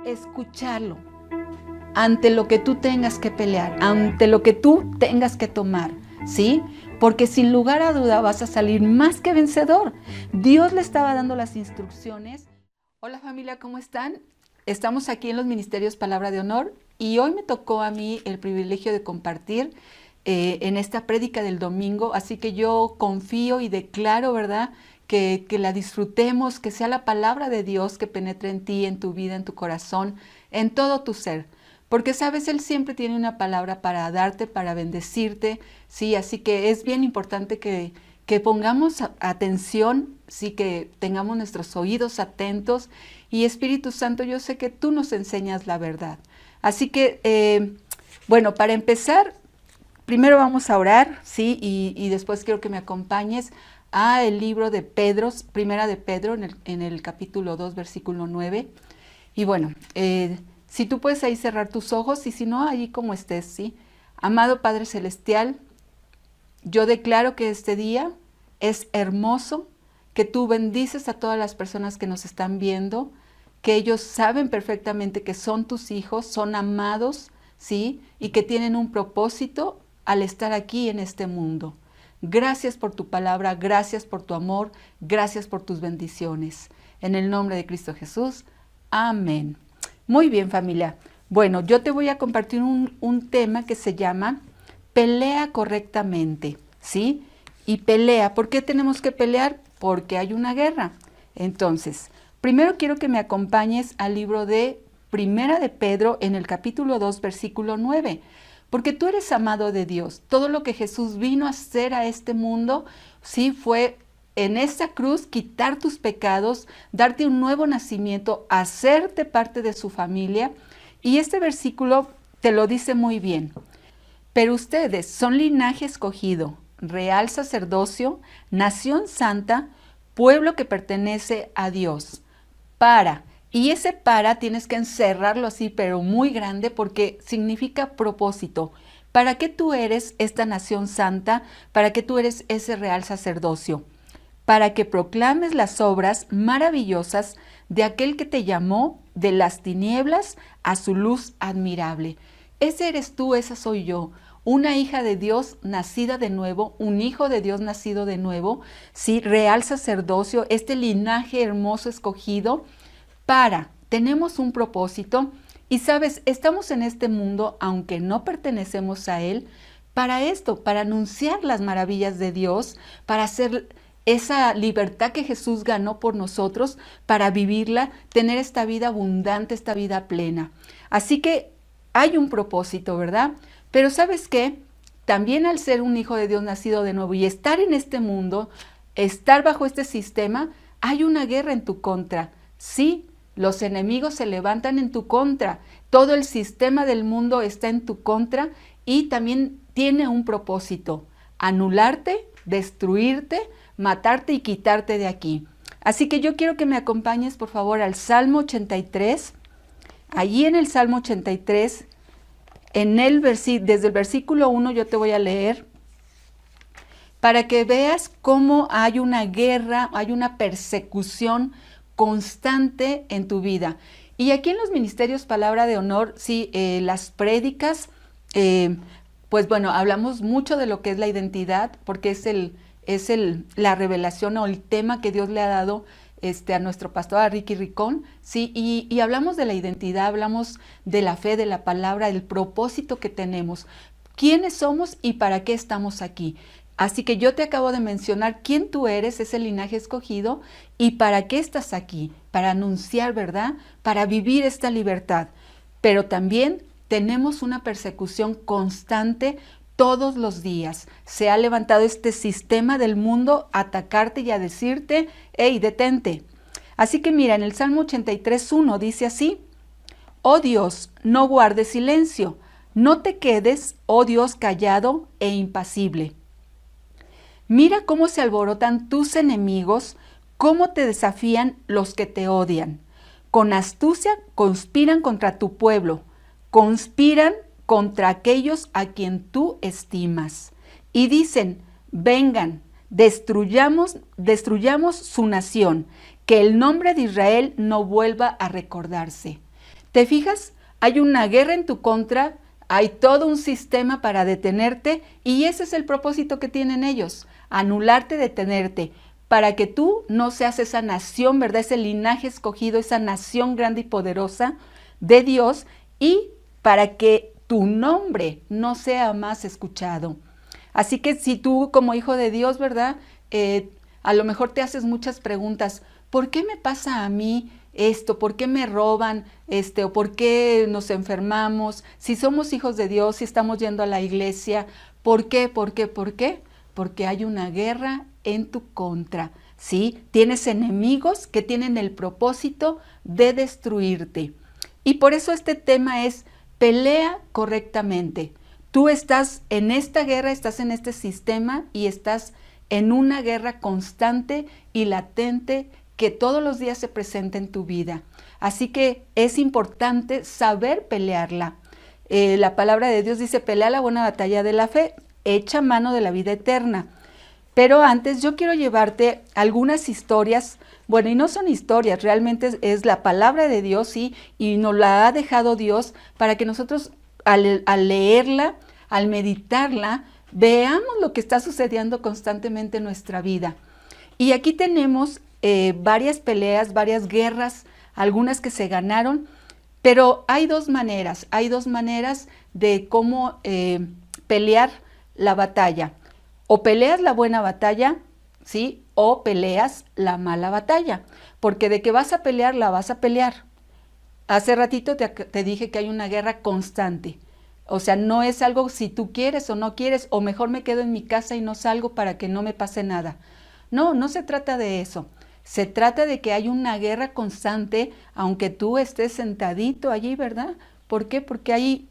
escucharlo ante lo que tú tengas que pelear, ante lo que tú tengas que tomar, ¿sí? Porque sin lugar a duda vas a salir más que vencedor. Dios le estaba dando las instrucciones. Hola familia, ¿cómo están? Estamos aquí en los Ministerios Palabra de Honor y hoy me tocó a mí el privilegio de compartir en esta prédica del domingo, así que yo confío y declaro, ¿verdad?, que la disfrutemos, que sea la palabra de Dios que penetre en ti, en tu vida, en tu corazón, en todo tu ser. Porque, sabes, Él siempre tiene una palabra para darte, para bendecirte, ¿sí? Así que es bien importante que pongamos atención, sí, que tengamos nuestros oídos atentos. Y Espíritu Santo, yo sé que tú nos enseñas la verdad. Así que, bueno, para empezar, primero vamos a orar, ¿sí? Y después quiero que me acompañes a el libro de Pedro, Primera de Pedro, en el capítulo 2, versículo 9. Y bueno, si tú puedes ahí cerrar tus ojos y si no, allí como estés, ¿sí? Amado Padre Celestial, yo declaro que este día es hermoso, que tú bendices a todas las personas que nos están viendo, que ellos saben perfectamente que son tus hijos, son amados, ¿sí? Y que tienen un propósito al estar aquí en este mundo. Gracias por tu palabra, gracias por tu amor, gracias por tus bendiciones. En el nombre de Cristo Jesús, amén. Muy bien, familia. Bueno, yo te voy a compartir un tema que se llama pelea correctamente, ¿sí? Y pelea, ¿por qué tenemos que pelear? Porque hay una guerra. Entonces, primero quiero que me acompañes al libro de Primera de Pedro en el capítulo 2, versículo 9. Porque tú eres amado de Dios. Todo lo que Jesús vino a hacer a este mundo, sí, fue en esta cruz quitar tus pecados, darte un nuevo nacimiento, hacerte parte de su familia. Y este versículo te lo dice muy bien. Pero ustedes son linaje escogido, real sacerdocio, nación santa, pueblo que pertenece a Dios. Y ese para tienes que encerrarlo así, pero muy grande, porque significa propósito. ¿Para qué tú eres esta nación santa? ¿Para qué tú eres ese real sacerdocio? Para que proclames las obras maravillosas de aquel que te llamó de las tinieblas a su luz admirable. Ese eres tú, esa soy yo. Una hija de Dios nacida de nuevo, un hijo de Dios nacido de nuevo, sí, real sacerdocio, este linaje hermoso escogido. Tenemos un propósito y sabes, estamos en este mundo, aunque no pertenecemos a él, para esto, para anunciar las maravillas de Dios, para hacer esa libertad que Jesús ganó por nosotros, para vivirla, tener esta vida abundante, esta vida plena. Así que hay un propósito, ¿verdad? Pero ¿sabes qué? También al ser un hijo de Dios nacido de nuevo y estar en este mundo, estar bajo este sistema, hay una guerra en tu contra. Sí, los enemigos se levantan en tu contra, todo el sistema del mundo está en tu contra y también tiene un propósito: anularte, destruirte, matarte y quitarte de aquí. Así que yo quiero que me acompañes por favor al Salmo 83. Allí en el Salmo 83, desde el versículo 1 yo te voy a leer para que veas cómo hay una guerra, hay una persecución constante en tu vida. Y aquí en los Ministerios Palabra de Honor, sí, las prédicas, pues bueno, hablamos mucho de lo que es la identidad, porque es la revelación o el tema que Dios le ha dado a nuestro pastor, a Ricky Ricón, sí, y hablamos de la identidad, hablamos de la fe, de la palabra, del propósito que tenemos, quiénes somos y para qué estamos aquí. Así que yo te acabo de mencionar quién tú eres, ese linaje escogido, y para qué estás aquí, para anunciar, ¿verdad? Para vivir esta libertad. Pero también tenemos una persecución constante todos los días. Se ha levantado este sistema del mundo a atacarte y a decirte, hey, detente. Así que mira, en el Salmo 83:1 dice así: oh Dios, no guardes silencio, no te quedes, oh Dios, callado e impasible. Mira cómo se alborotan tus enemigos, cómo te desafían los que te odian. Con astucia conspiran contra tu pueblo, conspiran contra aquellos a quien tú estimas. Y dicen, vengan, destruyamos su nación, que el nombre de Israel no vuelva a recordarse. ¿Te fijas? Hay una guerra en tu contra, hay todo un sistema para detenerte y ese es el propósito que tienen ellos, anularte, detenerte, para que tú no seas esa nación, ¿verdad? Ese linaje escogido, esa nación grande y poderosa de Dios y para que tu nombre no sea más escuchado. Así que si tú como hijo de Dios, ¿verdad? A lo mejor te haces muchas preguntas. ¿Por qué me pasa a mí esto? ¿Por qué me roban? ¿O por qué nos enfermamos? Si somos hijos de Dios, si estamos yendo a la iglesia, ¿por qué? ¿Por qué? ¿Por qué? Porque hay una guerra en tu contra, ¿sí? Tienes enemigos que tienen el propósito de destruirte. Y por eso este tema es pelea correctamente. Tú estás en esta guerra, estás en este sistema y estás en una guerra constante y latente que todos los días se presenta en tu vida. Así que es importante saber pelearla. La palabra de Dios dice, pelea la buena batalla de la fe, echa mano de la vida eterna. Pero antes yo quiero llevarte algunas historias, bueno, y no son historias, realmente es la palabra de Dios, ¿sí? Y nos la ha dejado Dios para que nosotros al leerla, al meditarla, veamos lo que está sucediendo constantemente en nuestra vida. Y aquí tenemos varias peleas, varias guerras, algunas que se ganaron, pero hay dos maneras de cómo pelear la batalla. O peleas la buena batalla, ¿sí? O peleas la mala batalla, porque de que vas a pelear, la vas a pelear. Hace ratito te dije que hay una guerra constante. O sea, no es algo si tú quieres o no quieres, o mejor me quedo en mi casa y no salgo para que no me pase nada. No, no se trata de eso. Se trata de que hay una guerra constante, aunque tú estés sentadito allí, ¿verdad? ¿Por qué? Porque hay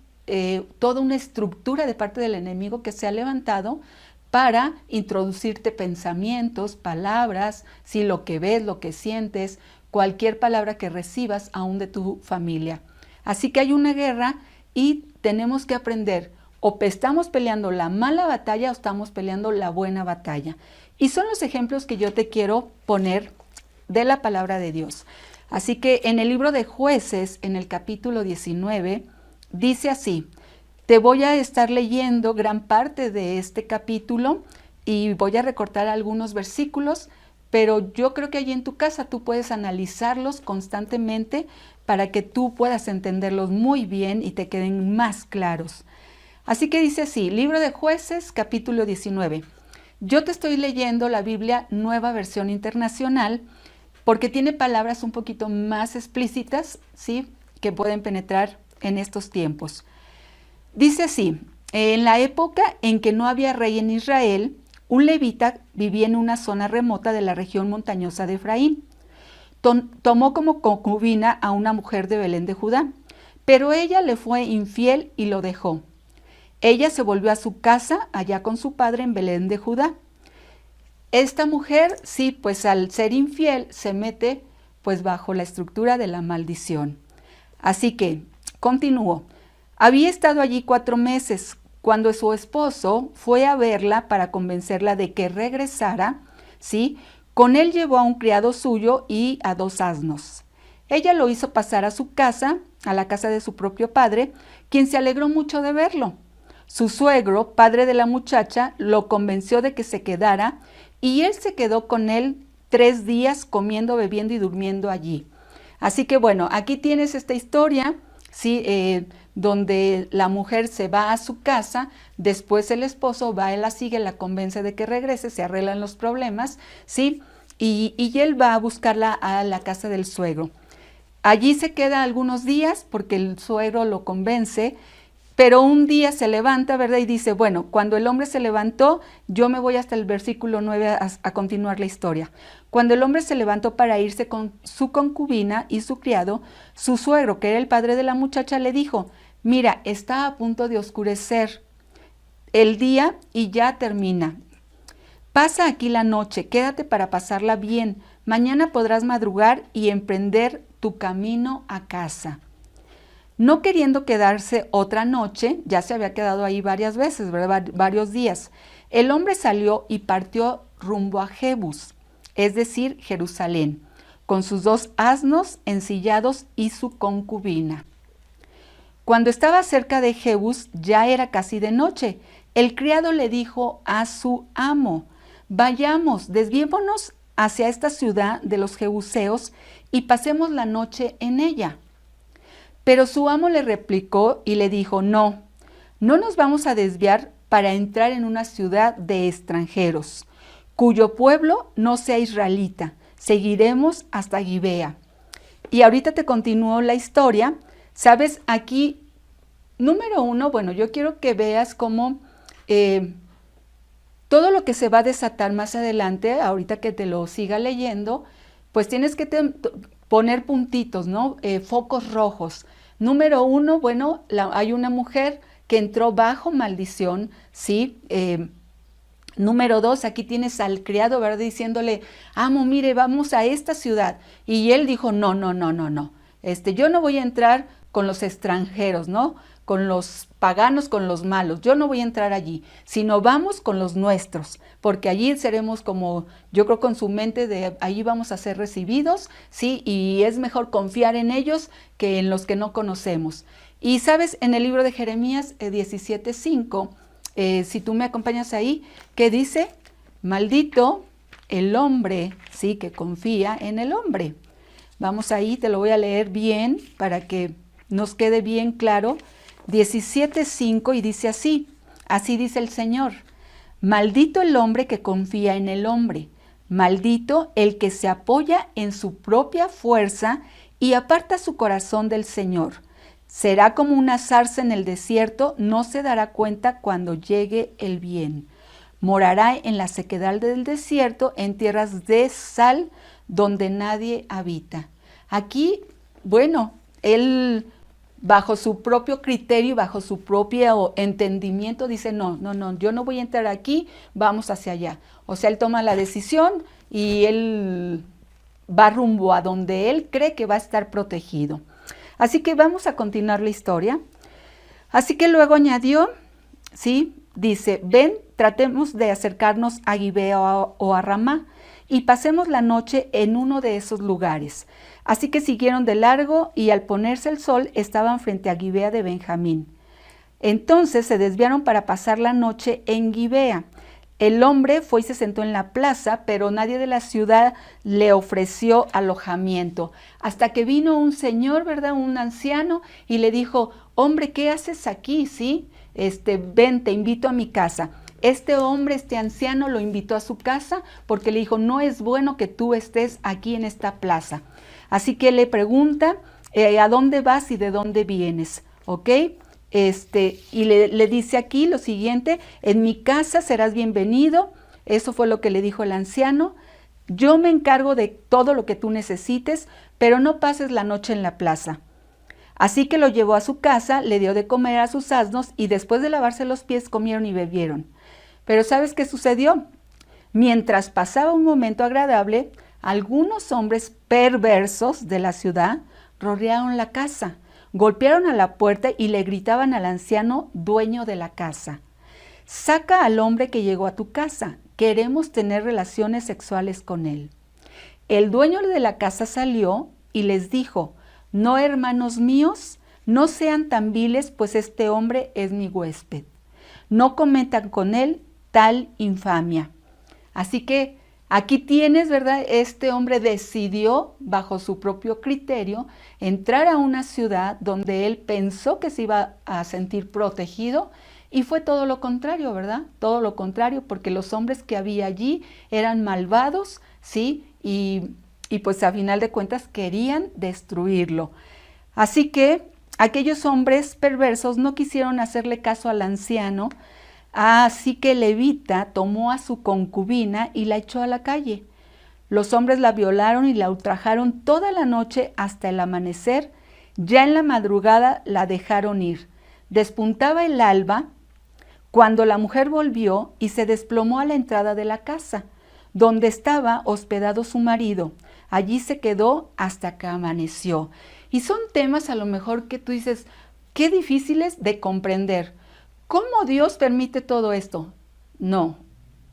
toda una estructura de parte del enemigo que se ha levantado para introducirte pensamientos, palabras, si lo que ves, lo que sientes, cualquier palabra que recibas aún de tu familia. Así que hay una guerra y tenemos que aprender, o estamos peleando la mala batalla o estamos peleando la buena batalla. Y son los ejemplos que yo te quiero poner de la palabra de Dios. Así que en el libro de Jueces, en el capítulo 19, dice así, te voy a estar leyendo gran parte de este capítulo y voy a recortar algunos versículos, pero yo creo que allí en tu casa tú puedes analizarlos constantemente para que tú puedas entenderlos muy bien y te queden más claros. Así que dice así, libro de Jueces, capítulo 19. Yo te estoy leyendo la Biblia Nueva Versión Internacional porque tiene palabras un poquito más explícitas, ¿sí? Que pueden penetrar en estos tiempos. Dice así, en la época en que no había rey en Israel, un levita vivía en una zona remota de la región montañosa de Efraín. Tomó como concubina a una mujer de Belén de Judá, pero ella le fue infiel y lo dejó. Ella se volvió a su casa allá con su padre en Belén de Judá. Esta mujer, sí, pues al ser infiel se mete pues bajo la estructura de la maldición. Así que, continúo. Había estado allí 4 meses cuando su esposo fue a verla para convencerla de que regresara, ¿sí? Con él llevó a un criado suyo y a 2 asnos. Ella lo hizo pasar a su casa, a la casa de su propio padre, quien se alegró mucho de verlo. Su suegro, padre de la muchacha, lo convenció de que se quedara y él se quedó con él 3 días comiendo, bebiendo y durmiendo allí. Así que bueno, aquí tienes esta historia, ¿sí? Donde la mujer se va a su casa, después el esposo va, él la sigue, la convence de que regrese, se arreglan los problemas, ¿sí? Y él va a buscarla a la casa del suegro. Allí se queda algunos días porque el suegro lo convence, pero un día se levanta, ¿verdad? Y dice, bueno, cuando el hombre se levantó, yo me voy hasta el versículo 9 a continuar la historia. Cuando el hombre se levantó para irse con su concubina y su criado, su suegro, que era el padre de la muchacha, le dijo, mira, está a punto de oscurecer el día y ya termina. Pasa aquí la noche, quédate para pasarla bien. Mañana podrás madrugar y emprender tu camino a casa. No queriendo quedarse otra noche, ya se había quedado ahí varias veces, ¿verdad? Varios días. El hombre salió y partió rumbo a Jebús, es decir, Jerusalén, con sus 2 asnos ensillados y su concubina. Cuando estaba cerca de Jebús, ya era casi de noche. El criado le dijo a su amo: vayamos, desviémonos hacia esta ciudad de los jebuseos y pasemos la noche en ella. Pero su amo le replicó y le dijo: no nos vamos a desviar para entrar en una ciudad de extranjeros, cuyo pueblo no sea israelita. Seguiremos hasta Gibea. Y ahorita te continúo la historia. Sabes, aquí, número uno, bueno, yo quiero que veas cómo todo lo que se va a desatar más adelante, ahorita que te lo siga leyendo, pues tienes que poner puntitos, ¿no? Focos rojos. Número uno, bueno, hay una mujer que entró bajo maldición, ¿sí? Número dos, aquí tienes al criado, ¿verdad? Diciéndole: amo, mire, vamos a esta ciudad. Y él dijo: no. Yo no voy a entrar con los extranjeros, ¿no? Con los paganos, con los malos. Yo no voy a entrar allí, sino vamos con los nuestros, porque allí seremos como, yo creo, con su mente de allí vamos a ser recibidos, ¿sí? Y es mejor confiar en ellos que en los que no conocemos. Y sabes, en el libro de Jeremías 17:5, si tú me acompañas ahí, que dice: maldito el hombre, sí, que confía en el hombre. Vamos ahí, te lo voy a leer bien para que nos quede bien claro. 17:5, y dice así: así dice el Señor: maldito el hombre que confía en el hombre, maldito el que se apoya en su propia fuerza y aparta su corazón del Señor. Será como una zarza en el desierto, no se dará cuenta cuando llegue el bien. Morará en la sequedad del desierto, en tierras de sal, donde nadie habita. Aquí, bueno, él, bajo su propio criterio y bajo su propio entendimiento, dice: no, yo no voy a entrar aquí, vamos hacia allá. O sea, él toma la decisión y él va rumbo a donde él cree que va a estar protegido. Así que vamos a continuar la historia. Así que luego añadió, ¿sí? Dice: ven, tratemos de acercarnos a Gibea o a Ramá y pasemos la noche en uno de esos lugares. Así que siguieron de largo y al ponerse el sol estaban frente a Gibea de Benjamín. Entonces se desviaron para pasar la noche en Gibea. El hombre fue y se sentó en la plaza, pero nadie de la ciudad le ofreció alojamiento. Hasta que vino un señor, ¿verdad? Un anciano, y le dijo: hombre, ¿qué haces aquí? ¿Sí? Ven, te invito a mi casa. Este hombre, este anciano, lo invitó a su casa porque le dijo: no es bueno que tú estés aquí en esta plaza. Así que le pregunta: ¿a dónde vas y de dónde vienes? ¿Ok? Y le dice aquí lo siguiente: en mi casa serás bienvenido. Eso fue lo que le dijo el anciano. Yo me encargo de todo lo que tú necesites, pero no pases la noche en la plaza. Así que lo llevó a su casa, le dio de comer a sus asnos y después de lavarse los pies comieron y bebieron. Pero ¿sabes qué sucedió? Mientras pasaba un momento agradable, algunos hombres perversos de la ciudad rodearon la casa, golpearon a la puerta y le gritaban al anciano dueño de la casa: saca al hombre que llegó a tu casa, queremos tener relaciones sexuales con él. El dueño de la casa salió y les dijo: no, hermanos míos, no sean tan viles, pues este hombre es mi huésped. No cometan con él tal infamia. Así que aquí tienes, ¿verdad? Este hombre decidió, bajo su propio criterio, entrar a una ciudad donde él pensó que se iba a sentir protegido, y fue todo lo contrario, ¿verdad? Todo lo contrario, porque los hombres que había allí eran malvados, ¿sí? Y pues a final de cuentas querían destruirlo. Así que aquellos hombres perversos no quisieron hacerle caso al anciano. Así que Levita tomó a su concubina y la echó a la calle. Los hombres la violaron y la ultrajaron toda la noche hasta el amanecer. Ya en la madrugada la dejaron ir. Despuntaba el alba cuando la mujer volvió y se desplomó a la entrada de la casa, donde estaba hospedado su marido. Allí se quedó hasta que amaneció. Y son temas a lo mejor que tú dices, qué difíciles de comprender. ¿Cómo Dios permite todo esto? No,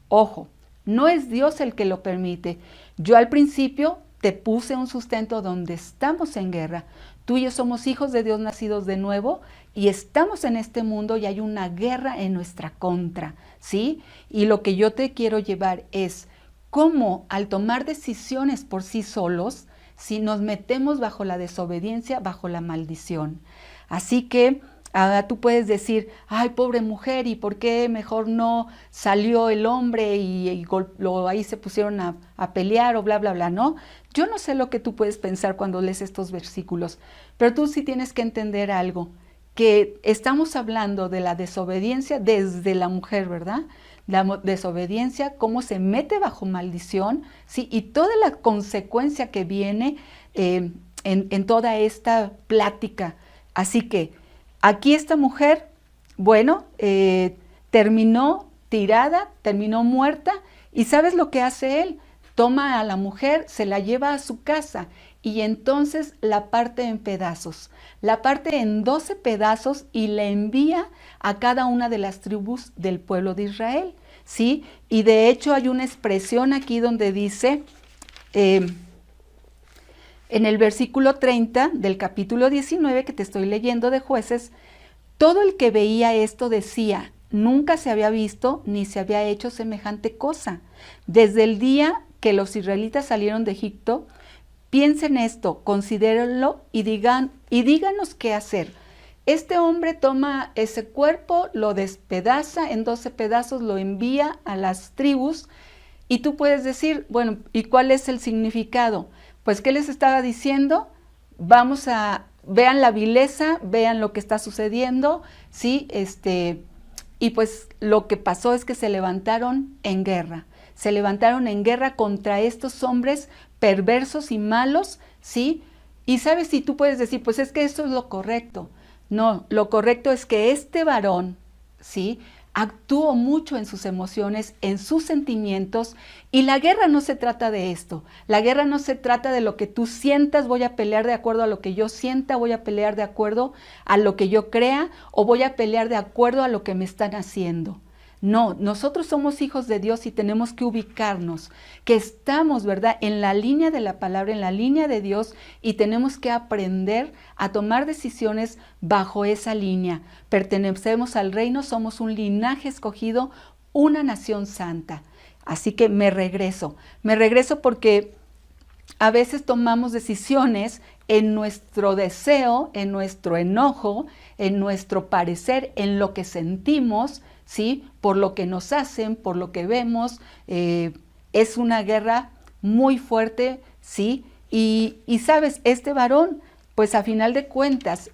ojo, no es Dios el que lo permite. Yo al principio te puse un sustento donde estamos en guerra. Tú y yo somos hijos de Dios nacidos de nuevo y estamos en este mundo y hay una guerra en nuestra contra, ¿sí? Y lo que yo te quiero llevar es cómo al tomar decisiones por sí solos, si nos metemos bajo la desobediencia, bajo la maldición. Así que ahora tú puedes decir, ay, pobre mujer, ¿y por qué mejor no salió el hombre y ahí se pusieron a pelear o bla, bla, bla? No, yo no sé lo que tú puedes pensar cuando lees estos versículos, pero tú sí tienes que entender algo, que estamos hablando de la desobediencia desde la mujer, ¿verdad? La desobediencia, cómo se mete bajo maldición, ¿sí? Y toda la consecuencia que viene en toda esta plática. Así que aquí esta mujer, bueno, terminó tirada, terminó muerta, y ¿sabes lo que hace él? Toma a la mujer, se la lleva a su casa y entonces la parte en pedazos. La parte en 12 pedazos y la envía a cada una de las tribus del pueblo de Israel, ¿sí? Y de hecho hay una expresión aquí donde dice, en el versículo 30 del capítulo 19 que te estoy leyendo de Jueces, todo el que veía esto decía, nunca se había visto ni se había hecho semejante cosa. Desde el día que los israelitas salieron de Egipto, piensen esto, considérenlo y díganos qué hacer. Este hombre toma ese cuerpo, lo despedaza en 12 pedazos, lo envía a las tribus y tú puedes decir, bueno, ¿y cuál es el significado? Pues, ¿qué les estaba diciendo? Vean la vileza, vean lo que está sucediendo, ¿sí? Y pues lo que pasó es que se levantaron en guerra contra estos hombres perversos y malos, ¿sí? Y sabes, si tú puedes decir, pues es que eso es lo correcto. No, lo correcto es que este varón, ¿sí?, actuó mucho en sus emociones, en sus sentimientos, y la guerra no se trata de esto. La guerra no se trata de lo que tú sientas, voy a pelear de acuerdo a lo que yo sienta, voy a pelear de acuerdo a lo que yo crea, o voy a pelear de acuerdo a lo que me están haciendo. No, nosotros somos hijos de Dios y tenemos que ubicarnos, que estamos, ¿verdad?, en la línea de la palabra, en la línea de Dios, y tenemos que aprender a tomar decisiones bajo esa línea. Pertenecemos al reino, somos un linaje escogido, una nación santa. Así que me regreso porque a veces tomamos decisiones en nuestro deseo, en nuestro enojo, en nuestro parecer, en lo que sentimos, ¿sí?, por lo que nos hacen, por lo que vemos. Es una guerra muy fuerte, ¿sí? Y sabes, este varón, pues a final de cuentas,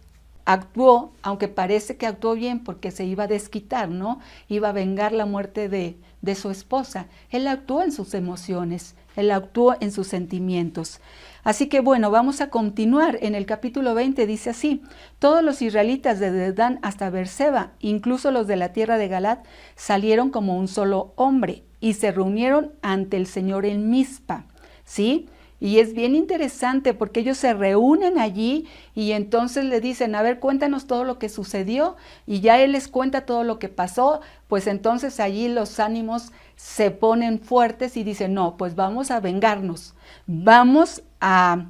actuó, aunque parece que actuó bien porque se iba a desquitar, ¿no? Iba a vengar la muerte de su esposa. Él actuó en sus emociones, él actuó en sus sentimientos. Así que bueno, vamos a continuar. En el capítulo 20 dice así, todos los israelitas desde Dan hasta Beerseba, incluso los de la tierra de Galaad, salieron como un solo hombre y se reunieron ante el Señor en Mizpa, ¿sí? Y es bien interesante porque ellos se reúnen allí y entonces le dicen, a ver, cuéntanos todo lo que sucedió, y ya él les cuenta todo lo que pasó. Pues entonces allí los ánimos se ponen fuertes y dicen, no, pues vamos a vengarnos, vamos a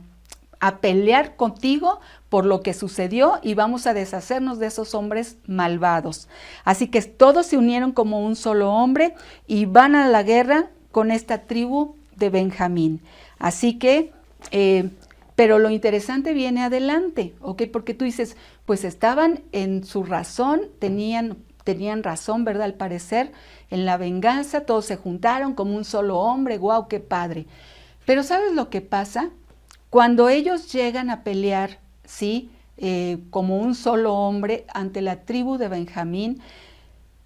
pelear contigo por lo que sucedió y vamos a deshacernos de esos hombres malvados. Así que todos se unieron como un solo hombre y van a la guerra con esta tribu de Benjamín. Así que, pero lo interesante viene adelante, ¿ok? Porque tú dices, pues estaban en su razón, tenían razón, ¿verdad? Al parecer, en la venganza, todos se juntaron como un solo hombre, ¡guau, qué padre! Pero ¿sabes lo que pasa? Cuando ellos llegan a pelear, ¿sí?, como un solo hombre ante la tribu de Benjamín,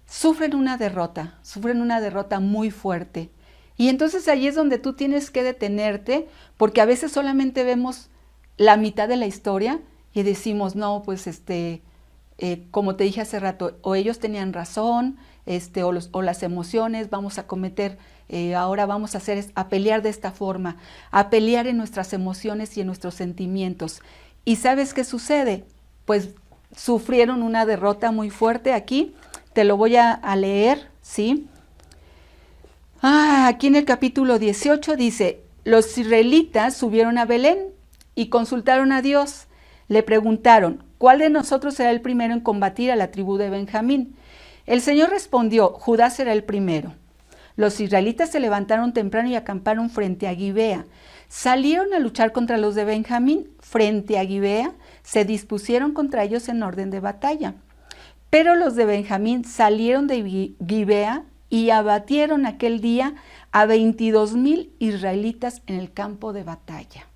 sufren una derrota muy fuerte. Y entonces ahí es donde tú tienes que detenerte, porque a veces solamente vemos la mitad de la historia y decimos, no, pues como te dije hace rato, o ellos tenían razón, o las emociones, vamos a cometer, ahora vamos a pelear de esta forma, a pelear en nuestras emociones y en nuestros sentimientos. ¿Y sabes qué sucede? Pues sufrieron una derrota muy fuerte. Aquí te lo voy a leer, ¿sí? Aquí en el capítulo 18 dice, los israelitas subieron a Belén y consultaron a Dios. Le preguntaron, ¿cuál de nosotros será el primero en combatir a la tribu de Benjamín? El Señor respondió, Judá será el primero. Los israelitas se levantaron temprano y acamparon frente a Gibea. Salieron a luchar contra los de Benjamín. Frente a Gibea se dispusieron contra ellos en orden de batalla. Pero los de Benjamín salieron de Gibea y abatieron aquel día a 22,000 israelitas en el campo de batalla.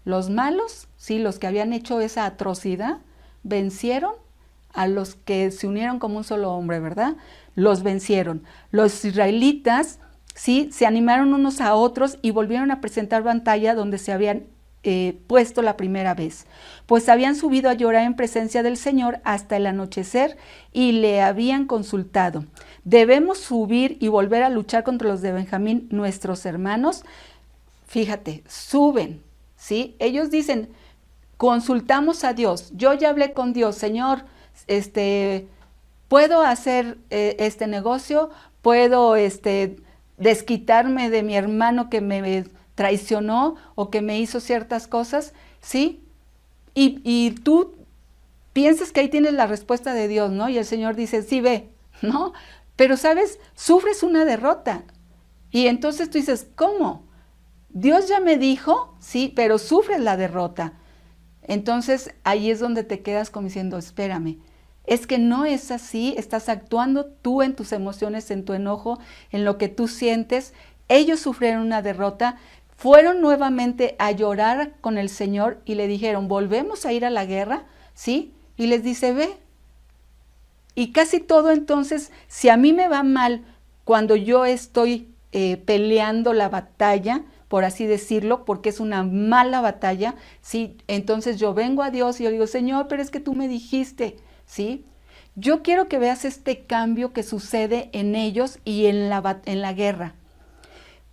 Los malos, sí, los que habían hecho esa atrocidad, vencieron a los que se unieron como un solo hombre, ¿verdad? Los vencieron. Los israelitas, sí, se animaron unos a otros y volvieron a presentar batalla donde se habían puesto la primera vez, pues habían subido a llorar en presencia del Señor hasta el anochecer y le habían consultado. ¿Debemos subir y volver a luchar contra los de Benjamín, nuestros hermanos? Fíjate, suben, ¿sí? Ellos dicen, consultamos a Dios, yo ya hablé con Dios, Señor, ¿puedo hacer este negocio? ¿Puedo desquitarme de mi hermano que me traicionó o que me hizo ciertas cosas? ¿Sí? Y tú piensas que ahí tienes la respuesta de Dios, ¿no? Y el Señor dice, sí, ve, ¿no? Pero, ¿sabes? Sufres una derrota. Y entonces tú dices, ¿cómo? Dios ya me dijo, sí, pero sufres la derrota. Entonces, ahí es donde te quedas como diciendo, espérame, es que no es así, estás actuando tú en tus emociones, en tu enojo, en lo que tú sientes. Ellos sufrieron una derrota, fueron nuevamente a llorar con el Señor y le dijeron, ¿volvemos a ir a la guerra? ¿Sí? Y les dice, ve. Y casi todo entonces, si a mí me va mal cuando yo estoy peleando la batalla, por así decirlo, porque es una mala batalla, ¿sí? Entonces yo vengo a Dios y yo digo, Señor, pero es que tú me dijiste, ¿sí? Yo quiero que veas este cambio que sucede en ellos y en la guerra.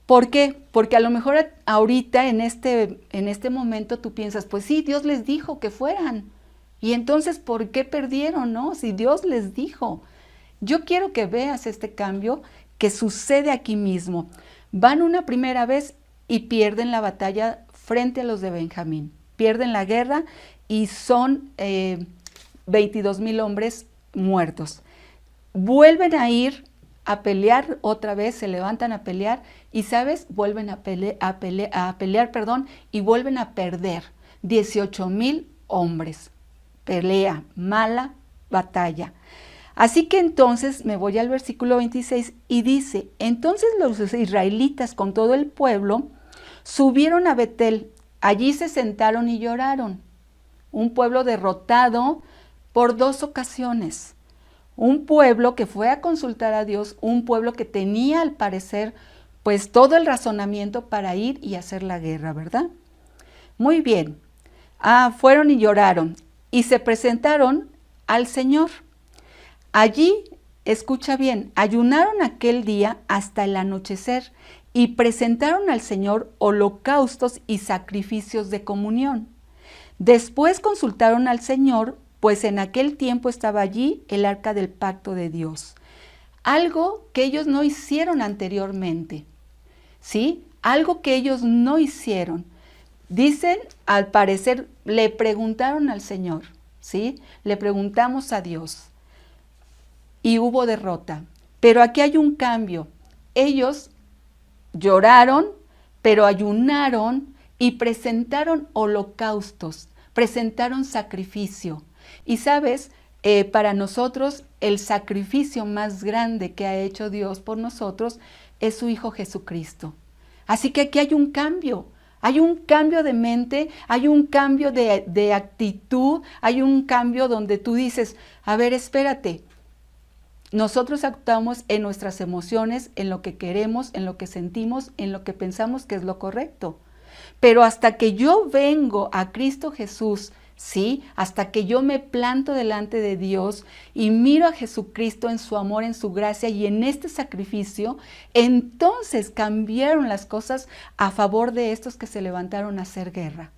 ¿Por qué? Porque a lo mejor ahorita, en este momento, tú piensas, pues sí, Dios les dijo que fueran. Y entonces, ¿por qué perdieron, no? Si Dios les dijo. Yo quiero que veas este cambio que sucede aquí mismo. Van una primera vez y pierden la batalla frente a los de Benjamín. Pierden la guerra y son 22,000 hombres muertos. Vuelven a ir a pelear otra vez, se levantan a pelear y, ¿sabes? Vuelven a pelear, y vuelven a perder 18,000 hombres. Pelea, mala batalla. Así que entonces me voy al versículo 26 y dice, entonces los israelitas con todo el pueblo subieron a Betel, allí se sentaron y lloraron. Un pueblo derrotado por 2 ocasiones. Un pueblo que fue a consultar a Dios, un pueblo que tenía al parecer pues todo el razonamiento para ir y hacer la guerra, ¿verdad? Muy bien. Fueron y lloraron y se presentaron al Señor. Allí, escucha bien, ayunaron aquel día hasta el anochecer y presentaron al Señor holocaustos y sacrificios de comunión. Después consultaron al Señor, pues en aquel tiempo estaba allí el arca del pacto de Dios. Algo que ellos no hicieron anteriormente, ¿sí? Algo que ellos no hicieron. Dicen, al parecer, le preguntaron al Señor, ¿sí? Le preguntamos a Dios y hubo derrota. Pero aquí hay un cambio. Ellos lloraron, pero ayunaron y presentaron holocaustos, presentaron sacrificio. Y sabes, para nosotros el sacrificio más grande que ha hecho Dios por nosotros es su Hijo Jesucristo. Así que aquí hay un cambio de mente, hay un cambio de actitud, hay un cambio donde tú dices, a ver, espérate, nosotros actuamos en nuestras emociones, en lo que queremos, en lo que sentimos, en lo que pensamos que es lo correcto. Pero hasta que yo vengo a Cristo Jesús, ¿sí? Hasta que yo me planto delante de Dios y miro a Jesucristo en su amor, en su gracia y en este sacrificio, entonces cambiaron las cosas a favor de estos que se levantaron a hacer guerra.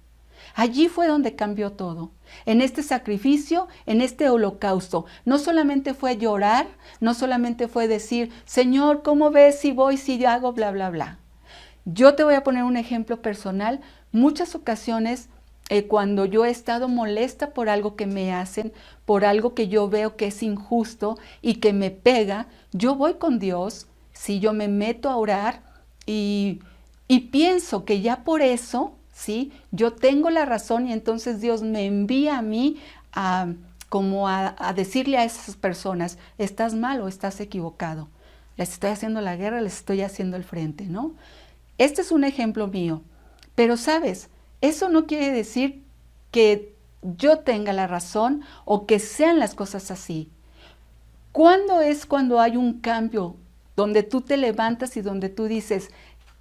Allí fue donde cambió todo, en este sacrificio, en este holocausto. No solamente fue llorar, no solamente fue decir, Señor, ¿cómo ves si voy, si hago, bla, bla, bla? Yo te voy a poner un ejemplo personal. Muchas ocasiones cuando yo he estado molesta por algo que me hacen, por algo que yo veo que es injusto y que me pega, yo voy con Dios, si yo me meto a orar y pienso que ya por eso, ¿sí? Yo tengo la razón y entonces Dios me envía a mí a decirle a esas personas, estás mal o estás equivocado. Les estoy haciendo la guerra, les estoy haciendo el frente, ¿no? Este es un ejemplo mío. Pero, ¿sabes? Eso no quiere decir que yo tenga la razón o que sean las cosas así. ¿Cuándo es cuando hay un cambio donde tú te levantas y donde tú dices,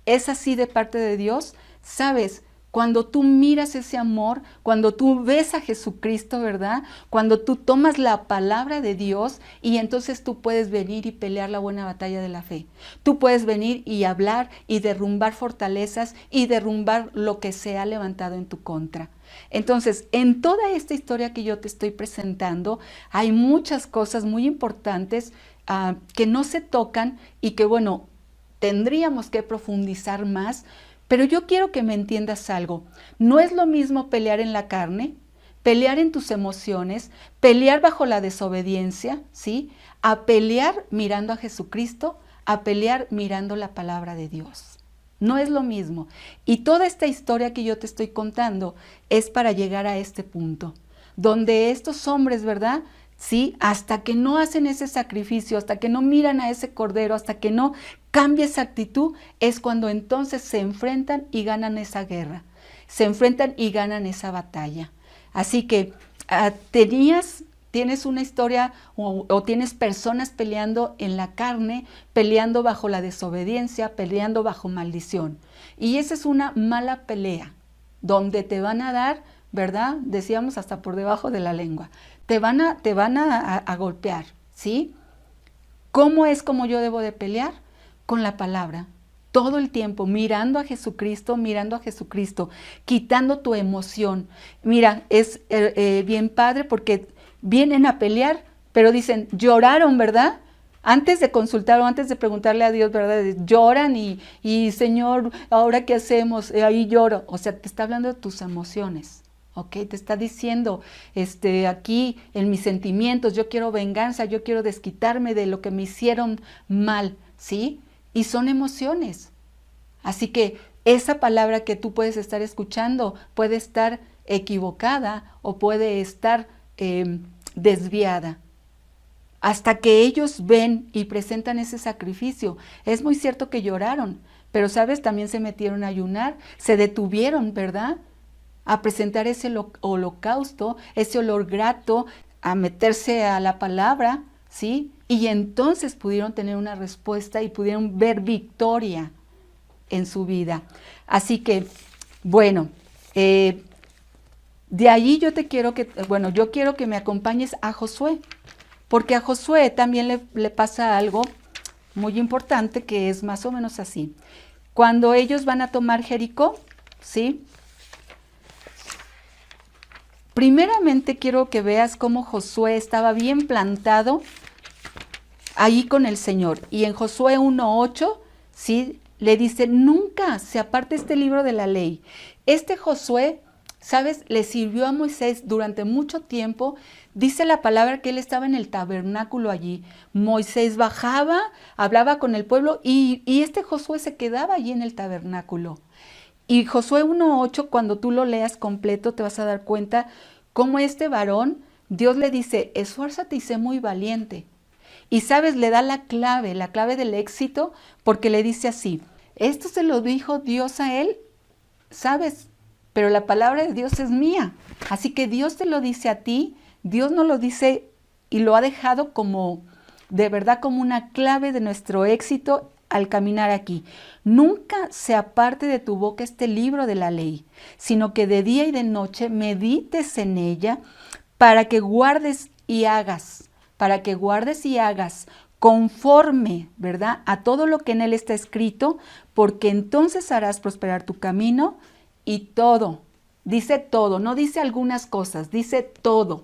es así de parte de Dios? ¿Sabes? Cuando tú miras ese amor, cuando tú ves a Jesucristo, ¿verdad? Cuando tú tomas la palabra de Dios y entonces tú puedes venir y pelear la buena batalla de la fe. Tú puedes venir y hablar y derrumbar fortalezas y derrumbar lo que se ha levantado en tu contra. Entonces, en toda esta historia que yo te estoy presentando, hay muchas cosas muy importantes que no se tocan y que, bueno, tendríamos que profundizar más. Pero yo quiero que me entiendas algo. No es lo mismo pelear en la carne, pelear en tus emociones, pelear bajo la desobediencia, ¿sí? A pelear mirando a Jesucristo, a pelear mirando la palabra de Dios. No es lo mismo. Y toda esta historia que yo te estoy contando es para llegar a este punto, donde estos hombres, ¿verdad?, ¿sí? Hasta que no hacen ese sacrificio, hasta que no miran a ese cordero, hasta que no cambia esa actitud, es cuando entonces se enfrentan y ganan esa guerra. Se enfrentan y ganan esa batalla. Así que tienes una historia o tienes personas peleando en la carne, peleando bajo la desobediencia, peleando bajo maldición. Y esa es una mala pelea, donde te van a dar, ¿verdad? Decíamos hasta por debajo de la lengua. Te van a golpear, ¿sí? ¿Cómo es como yo debo de pelear? Con la palabra. Todo el tiempo, mirando a Jesucristo, quitando tu emoción. Mira, es bien padre porque vienen a pelear, pero dicen, lloraron, ¿verdad? Antes de consultar o antes de preguntarle a Dios, ¿verdad? Lloran y Señor, ¿ahora qué hacemos? Ahí lloro. O sea, te está hablando de tus emociones. ¿Ok? Te está diciendo, aquí en mis sentimientos, yo quiero venganza, yo quiero desquitarme de lo que me hicieron mal, ¿sí? Y son emociones. Así que esa palabra que tú puedes estar escuchando puede estar equivocada o puede estar desviada. Hasta que ellos ven y presentan ese sacrificio. Es muy cierto que lloraron, pero, ¿sabes? También se metieron a ayunar, se detuvieron, ¿verdad?, a presentar ese holocausto, ese olor grato, a meterse a la palabra, ¿sí? Y entonces pudieron tener una respuesta y pudieron ver victoria en su vida. Así que, bueno, de allí yo quiero que me acompañes a Josué, porque a Josué también le pasa algo muy importante que es más o menos así. Cuando ellos van a tomar Jericó, ¿sí? Primeramente quiero que veas cómo Josué estaba bien plantado ahí con el Señor. Y en Josué 1:8, ¿sí?, le dice, nunca se aparte este libro de la ley. Este Josué, ¿sabes?, le sirvió a Moisés durante mucho tiempo. Dice la palabra que él estaba en el tabernáculo allí. Moisés bajaba, hablaba con el pueblo y este Josué se quedaba allí en el tabernáculo. Y Josué 1:8, cuando tú lo leas completo, te vas a dar cuenta cómo este varón, Dios le dice, esfuérzate y sé muy valiente. Y, ¿sabes?, le da la clave del éxito, porque le dice así, esto se lo dijo Dios a él, ¿sabes? Pero la palabra de Dios es mía. Así que Dios te lo dice a ti, Dios nos lo dice y lo ha dejado como, de verdad, como una clave de nuestro éxito al caminar aquí. Nunca se aparte de tu boca este libro de la ley, sino que de día y de noche medites en ella para que guardes y hagas conforme, ¿verdad?, a todo lo que en él está escrito, porque entonces harás prosperar tu camino y todo, dice todo, no dice algunas cosas, dice todo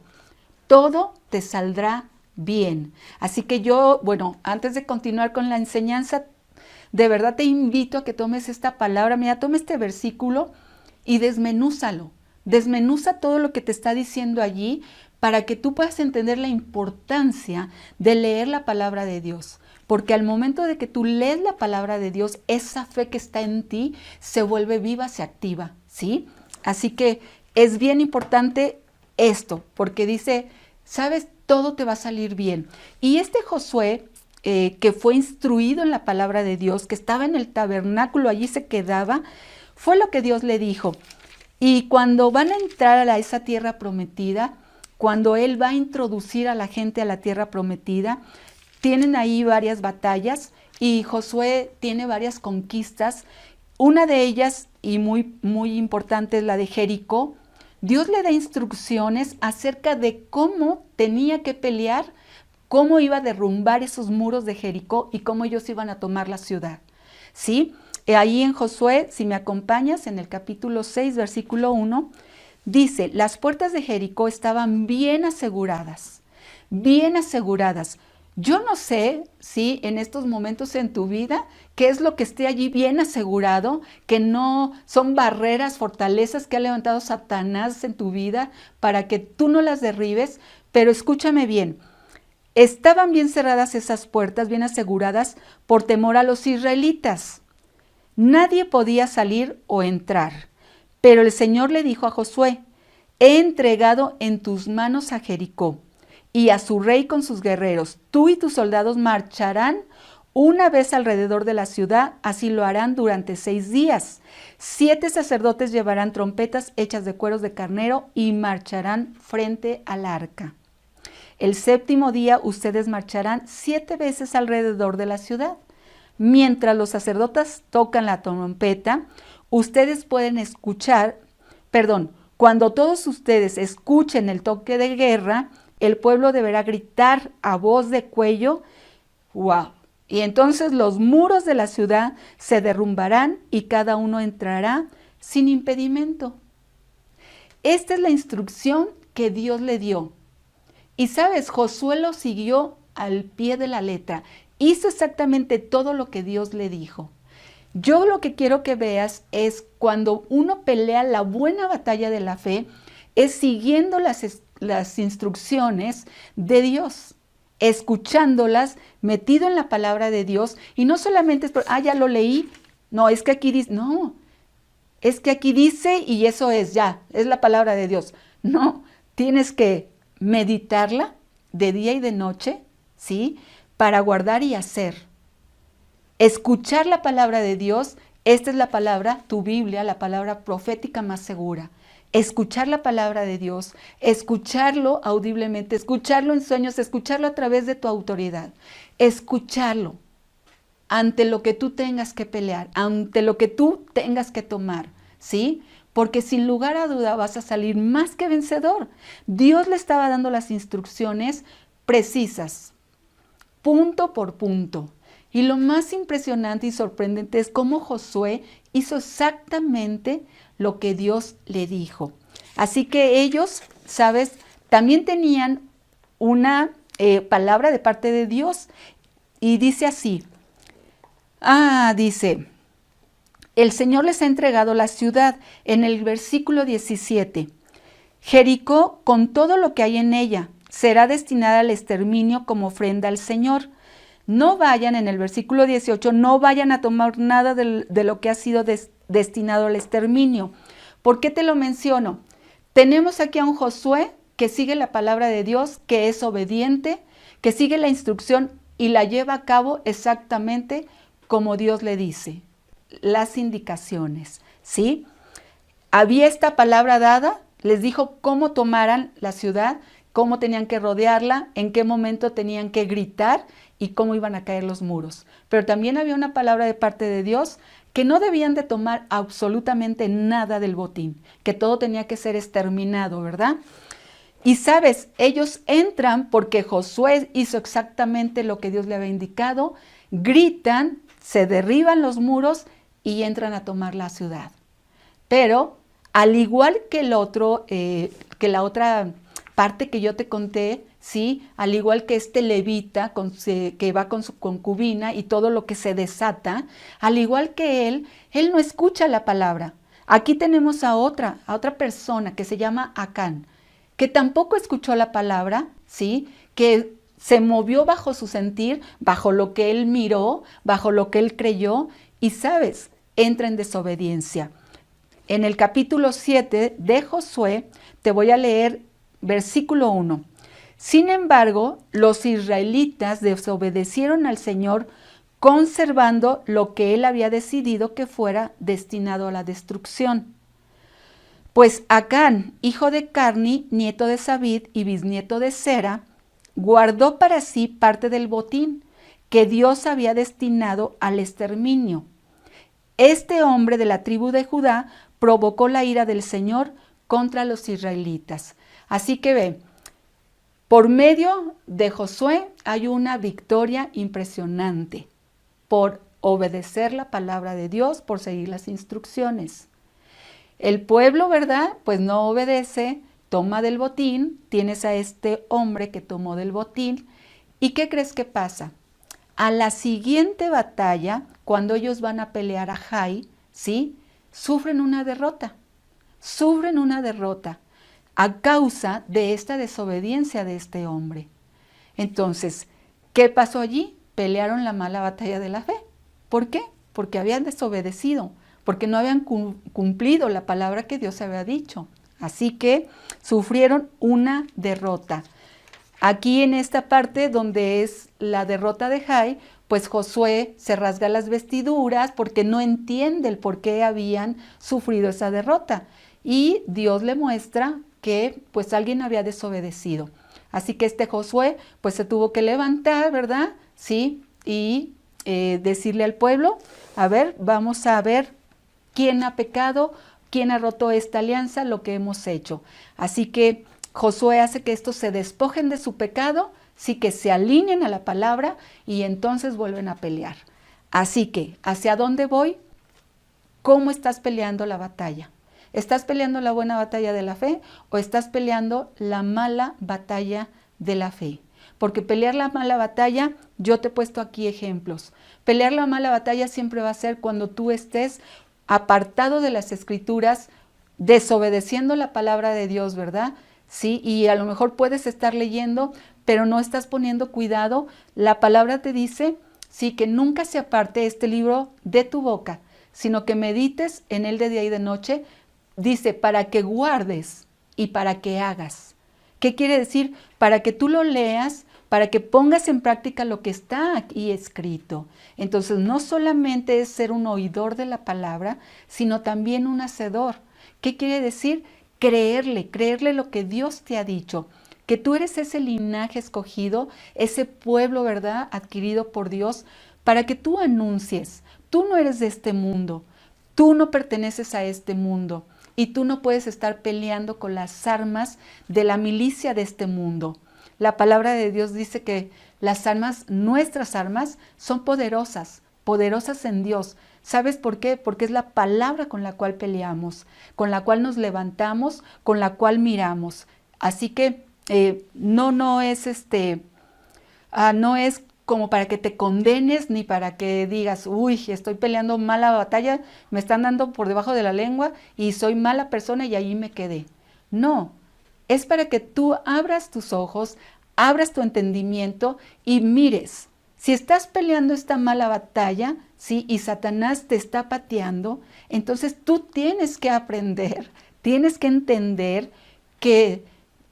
te saldrá bien. Así que yo, bueno, antes de continuar con la enseñanza, de verdad te invito a que tomes esta palabra. Mira, toma este versículo y desmenúzalo. Desmenuza todo lo que te está diciendo allí para que tú puedas entender la importancia de leer la palabra de Dios. Porque al momento de que tú lees la palabra de Dios, esa fe que está en ti se vuelve viva, se activa, ¿sí? Así que es bien importante esto, porque dice, sabes, todo te va a salir bien. Y este Josué, que fue instruido en la palabra de Dios, que estaba en el tabernáculo, allí se quedaba, fue lo que Dios le dijo. Y cuando van a entrar a esa tierra prometida, cuando Él va a introducir a la gente a la tierra prometida, tienen ahí varias batallas y Josué tiene varias conquistas. Una de ellas, y muy importante, es la de Jericó. Dios le da instrucciones acerca de cómo tenía que pelear, cómo iba a derrumbar esos muros de Jericó y cómo ellos iban a tomar la ciudad. ¿Sí? Ahí en Josué, si me acompañas, en el capítulo 6, versículo 1, dice, las puertas de Jericó estaban bien aseguradas, bien aseguradas. Yo no sé si en estos momentos en tu vida, qué es lo que esté allí bien asegurado, que no son barreras, fortalezas que ha levantado Satanás en tu vida para que tú no las derribes, pero escúchame bien. Estaban bien cerradas esas puertas, bien aseguradas, por temor a los israelitas. Nadie podía salir o entrar. Pero el Señor le dijo a Josué, he entregado en tus manos a Jericó y a su rey con sus guerreros. Tú y tus soldados marcharán una vez alrededor de la ciudad, así lo harán durante 6 días. 7 sacerdotes llevarán trompetas hechas de cueros de carnero y marcharán frente al arca. El 7º día ustedes marcharán 7 veces alrededor de la ciudad. Mientras los sacerdotes tocan la trompeta, ustedes pueden escuchar, cuando todos ustedes escuchen el toque de guerra, el pueblo deberá gritar a voz de cuello, ¡wow! Y entonces los muros de la ciudad se derrumbarán y cada uno entrará sin impedimento. Esta es la instrucción que Dios le dio. Y sabes, Josué lo siguió al pie de la letra. Hizo exactamente todo lo que Dios le dijo. Yo lo que quiero que veas es cuando uno pelea la buena batalla de la fe, es siguiendo las instrucciones de Dios, escuchándolas, metido en la palabra de Dios, y no solamente es, ya lo leí, no, es que aquí dice, no, es que aquí dice y eso es ya, es la palabra de Dios. No, tienes que meditarla de día y de noche, ¿sí? Para guardar y hacer. Escuchar la palabra de Dios, esta es la palabra, tu Biblia, la palabra profética más segura. Escuchar la palabra de Dios, escucharlo audiblemente, escucharlo en sueños, escucharlo a través de tu autoridad, escucharlo ante lo que tú tengas que pelear, ante lo que tú tengas que tomar, ¿sí? Porque sin lugar a duda vas a salir más que vencedor. Dios le estaba dando las instrucciones precisas, punto por punto. Y lo más impresionante y sorprendente es cómo Josué hizo exactamente lo que Dios le dijo. Así que ellos, ¿sabes? También tenían una palabra de parte de Dios y dice así. Dice, el Señor les ha entregado la ciudad en el versículo 17. Jericó, con todo lo que hay en ella, será destinada al exterminio como ofrenda al Señor. No vayan, en el versículo 18, no vayan a tomar nada de lo que ha sido destinado al exterminio. ¿Por qué te lo menciono? Tenemos aquí a un Josué que sigue la palabra de Dios, que es obediente, que sigue la instrucción y la lleva a cabo exactamente como Dios le dice. Las indicaciones, ¿sí? Había esta palabra dada, les dijo cómo tomaran la ciudad, cómo tenían que rodearla, en qué momento tenían que gritar y cómo iban a caer los muros. Pero también había una palabra de parte de Dios que no debían de tomar absolutamente nada del botín, que todo tenía que ser exterminado, ¿verdad? Y sabes, ellos entran porque Josué hizo exactamente lo que Dios le había indicado, gritan, se derriban los muros y entran a tomar la ciudad. Pero al igual que la otra parte que yo te conté, ¿sí? Al igual que este levita que va con su concubina y todo lo que se desata, al igual que él no escucha la palabra. Aquí tenemos a otra persona que se llama Acán, que tampoco escuchó la palabra, ¿sí? Que se movió bajo su sentir, bajo lo que él miró, bajo lo que él creyó, y sabes, entra en desobediencia. En el capítulo 7 de Josué, te voy a leer versículo 1. Sin embargo, los israelitas desobedecieron al Señor, conservando lo que él había decidido que fuera destinado a la destrucción. Pues Acán, hijo de Carni, nieto de Zabid y bisnieto de Sera, guardó para sí parte del botín que Dios había destinado al exterminio. Este hombre de la tribu de Judá provocó la ira del Señor contra los israelitas. Así que ve, por medio de Josué hay una victoria impresionante por obedecer la palabra de Dios, por seguir las instrucciones. El pueblo, ¿verdad? Pues no obedece, toma del botín, tienes a este hombre que tomó del botín, ¿y qué crees que pasa? A la siguiente batalla, cuando ellos van a pelear a Jai, ¿sí? Sufren una derrota a causa de esta desobediencia de este hombre. Entonces, ¿qué pasó allí? Pelearon la mala batalla de la fe. ¿Por qué? Porque habían desobedecido, porque no habían cumplido la palabra que Dios había dicho. Así que sufrieron una derrota. Aquí en esta parte donde es la derrota de Jai, pues Josué se rasga las vestiduras porque no entiende el por qué habían sufrido esa derrota. Y Dios le muestra que pues alguien había desobedecido. Así que este Josué pues se tuvo que levantar, ¿verdad? Sí, y decirle al pueblo, a ver, vamos a ver quién ha pecado, quién ha roto esta alianza, lo que hemos hecho. Así que Josué hace que estos se despojen de su pecado, sí, que se alineen a la palabra y entonces vuelven a pelear. Así que, ¿hacia dónde voy? ¿Cómo estás peleando la batalla? ¿Estás peleando la buena batalla de la fe o estás peleando la mala batalla de la fe? Porque pelear la mala batalla, yo te he puesto aquí ejemplos. Pelear la mala batalla siempre va a ser cuando tú estés apartado de las escrituras, desobedeciendo la palabra de Dios, ¿verdad? Sí, y a lo mejor puedes estar leyendo, pero no estás poniendo cuidado. La palabra te dice, sí, que nunca se aparte este libro de tu boca, sino que medites en él de día y de noche. Dice, para que guardes y para que hagas. ¿Qué quiere decir? Para que tú lo leas, para que pongas en práctica lo que está aquí escrito. Entonces, no solamente es ser un oidor de la palabra, sino también un hacedor. ¿Qué quiere decir? Creerle lo que Dios te ha dicho, que tú eres ese linaje escogido, ese pueblo, ¿verdad?, adquirido por Dios, para que tú anuncies. Tú no eres de este mundo, tú no perteneces a este mundo y tú no puedes estar peleando con las armas de la milicia de este mundo. La palabra de Dios dice que las armas, nuestras armas, son poderosas en Dios. ¿Sabes por qué? Porque es la palabra con la cual peleamos, con la cual nos levantamos, con la cual miramos. Así que no es como para que te condenes ni para que digas, uy, estoy peleando mala batalla, me están dando por debajo de la lengua y soy mala persona y ahí me quedé. No, es para que tú abras tus ojos, abras tu entendimiento y mires. Si estás peleando esta mala batalla, ¿sí?, y Satanás te está pateando, entonces tú tienes que aprender, tienes que entender que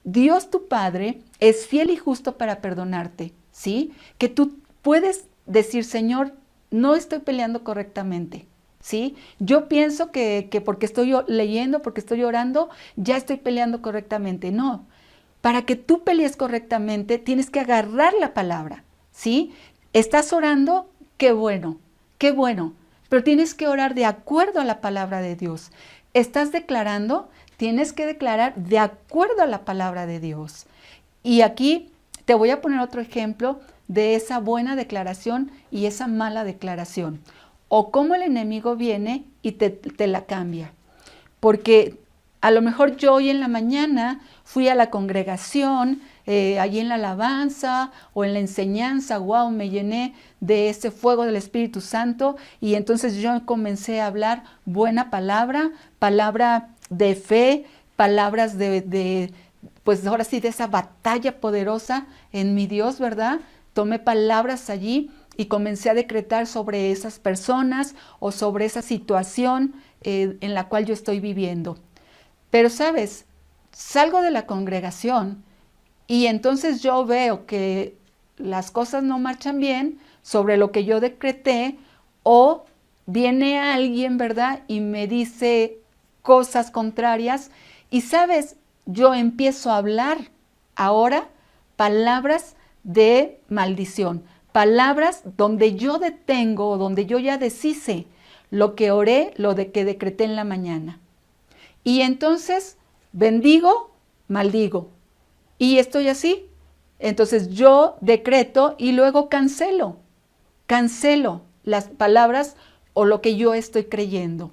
Dios tu Padre es fiel y justo para perdonarte, ¿sí? Que tú puedes decir, Señor, no estoy peleando correctamente, ¿sí? Yo pienso que porque estoy leyendo, porque estoy orando, ya estoy peleando correctamente. No, para que tú pelees correctamente, tienes que agarrar la palabra, ¿sí? ¿Estás orando? Qué bueno, pero tienes que orar de acuerdo a la palabra de Dios. ¿Estás declarando? Tienes que declarar de acuerdo a la palabra de Dios. Y aquí te voy a poner otro ejemplo de esa buena declaración y esa mala declaración. O cómo el enemigo viene y te la cambia. Porque a lo mejor yo hoy en la mañana fui a la congregación, allí en la alabanza o en la enseñanza, wow, me llené de ese fuego del Espíritu Santo y entonces yo comencé a hablar buena palabra, palabra de fe, palabras pues ahora sí, de esa batalla poderosa en mi Dios, ¿verdad? Tomé palabras allí y comencé a decretar sobre esas personas o sobre esa situación en la cual yo estoy viviendo. Pero, ¿sabes? Salgo de la congregación y entonces yo veo que las cosas no marchan bien sobre lo que yo decreté o viene alguien, ¿verdad? Y me dice cosas contrarias y, ¿sabes? Yo empiezo a hablar ahora palabras de maldición, palabras donde yo detengo, donde yo ya deshice lo que oré, lo de que decreté en la mañana. Y entonces bendigo, maldigo. Y estoy así. Entonces yo decreto y luego cancelo las palabras o lo que yo estoy creyendo.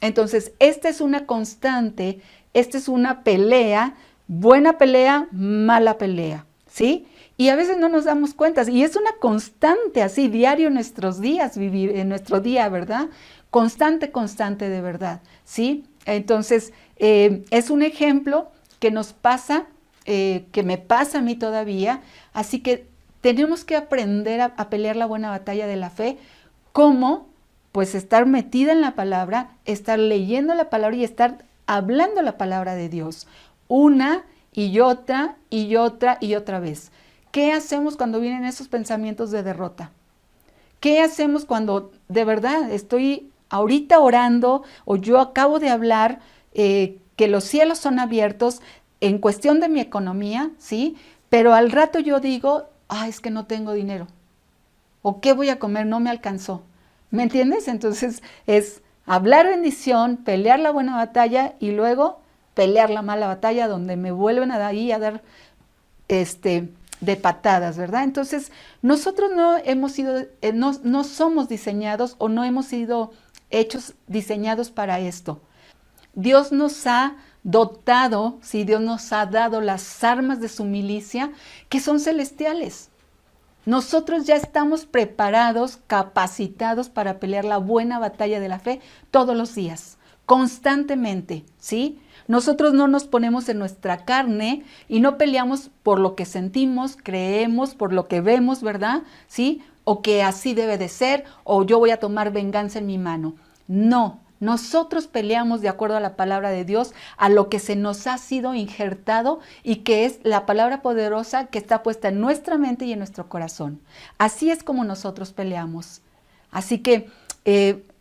Entonces, esta es una constante, esta es una pelea, buena pelea, mala pelea, ¿sí? Y a veces no nos damos cuenta, y es una constante así, diario en nuestros días, vivir en nuestro día, ¿verdad? Constante, constante de verdad, ¿sí? Entonces, es un ejemplo que nos pasa, que me pasa a mí todavía, así que tenemos que aprender a pelear la buena batalla de la fe, ¿cómo? Pues estar metida en la palabra, estar leyendo la palabra y estar hablando la palabra de Dios, una y otra y otra y otra vez. ¿Qué hacemos cuando vienen esos pensamientos de derrota? ¿Qué hacemos cuando de verdad estoy ahorita orando o yo acabo de hablar que los cielos son abiertos en cuestión de mi economía, ¿sí? Pero al rato yo digo, es que no tengo dinero. ¿O qué voy a comer? No me alcanzó. ¿Me entiendes? Entonces es hablar bendición, pelear la buena batalla y luego pelear la mala batalla donde me vuelven a dar de patadas, ¿verdad? Entonces nosotros no hemos sido, no somos diseñados o no hemos sido diseñados para esto. Dios nos ha dotado, sí, Dios nos ha dado las armas de su milicia que son celestiales. Nosotros ya estamos preparados, capacitados para pelear la buena batalla de la fe todos los días, constantemente, ¿sí? Nosotros no nos ponemos en nuestra carne y no peleamos por lo que sentimos, creemos, por lo que vemos, ¿verdad? ¿Sí? O que así debe de ser, o yo voy a tomar venganza en mi mano. No. Nosotros peleamos de acuerdo a la palabra de Dios, a lo que se nos ha sido injertado y que es la palabra poderosa que está puesta en nuestra mente y en nuestro corazón. Así es como nosotros peleamos. Así que,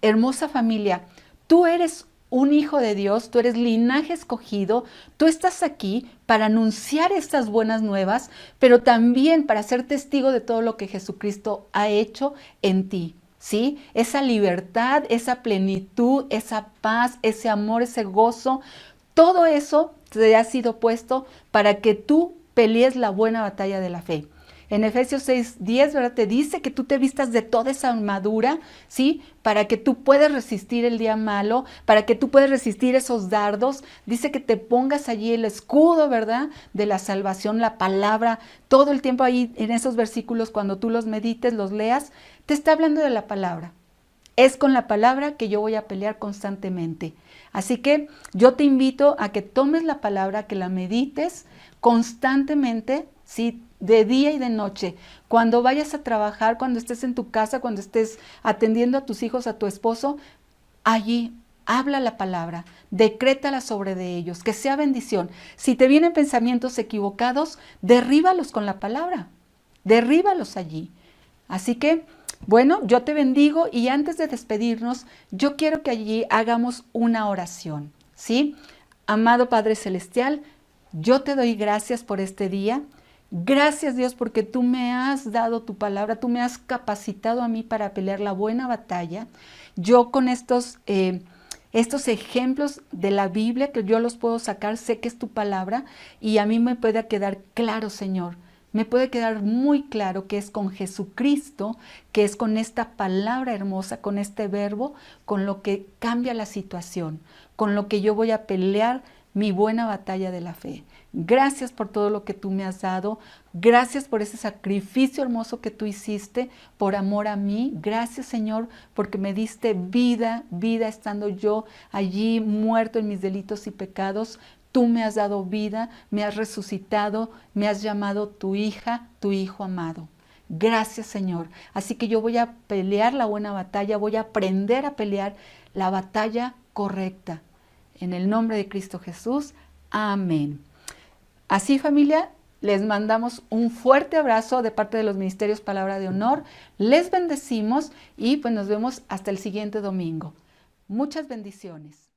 hermosa familia, tú eres un hijo de Dios, tú eres linaje escogido, tú estás aquí para anunciar estas buenas nuevas, pero también para ser testigo de todo lo que Jesucristo ha hecho en ti. ¿Sí? Esa libertad, esa plenitud, esa paz, ese amor, ese gozo, todo eso te ha sido puesto para que tú pelees la buena batalla de la fe. En Efesios 6:10, ¿verdad? Te dice que tú te vistas de toda esa armadura, ¿sí? Para que tú puedas resistir el día malo, para que tú puedas resistir esos dardos. Dice que te pongas allí el escudo, ¿verdad? De la salvación, la palabra, todo el tiempo ahí en esos versículos, cuando tú los medites, los leas, te está hablando de la palabra. Es con la palabra que yo voy a pelear constantemente. Así que yo te invito a que tomes la palabra, que la medites constantemente, ¿sí? De día y de noche, cuando vayas a trabajar, cuando estés en tu casa, cuando estés atendiendo a tus hijos, a tu esposo, allí habla la palabra, decrétala sobre de ellos, que sea bendición. Si te vienen pensamientos equivocados, derríbalos con la palabra, derríbalos allí. Así que, bueno, yo te bendigo y antes de despedirnos, yo quiero que allí hagamos una oración, ¿sí? Amado Padre Celestial, yo te doy gracias por este día. Gracias, Dios, porque tú me has dado tu palabra, tú me has capacitado a mí para pelear la buena batalla. Yo con estos ejemplos de la Biblia que yo los puedo sacar, sé que es tu palabra y a mí me puede quedar claro, Señor. Me puede quedar muy claro que es con Jesucristo, que es con esta palabra hermosa, con este verbo, con lo que cambia la situación, con lo que yo voy a pelear mi buena batalla de la fe. Gracias por todo lo que tú me has dado. Gracias por ese sacrificio hermoso que tú hiciste por amor a mí. Gracias, Señor, porque me diste vida, vida estando yo allí muerto en mis delitos y pecados. Tú me has dado vida, me has resucitado, me has llamado tu hija, tu hijo amado. Gracias, Señor. Así que yo voy a pelear la buena batalla, voy a aprender a pelear la batalla correcta. En el nombre de Cristo Jesús. Amén. Así, familia, les mandamos un fuerte abrazo de parte de los Ministerios Palabra de Honor. Les bendecimos y pues nos vemos hasta el siguiente domingo. Muchas bendiciones.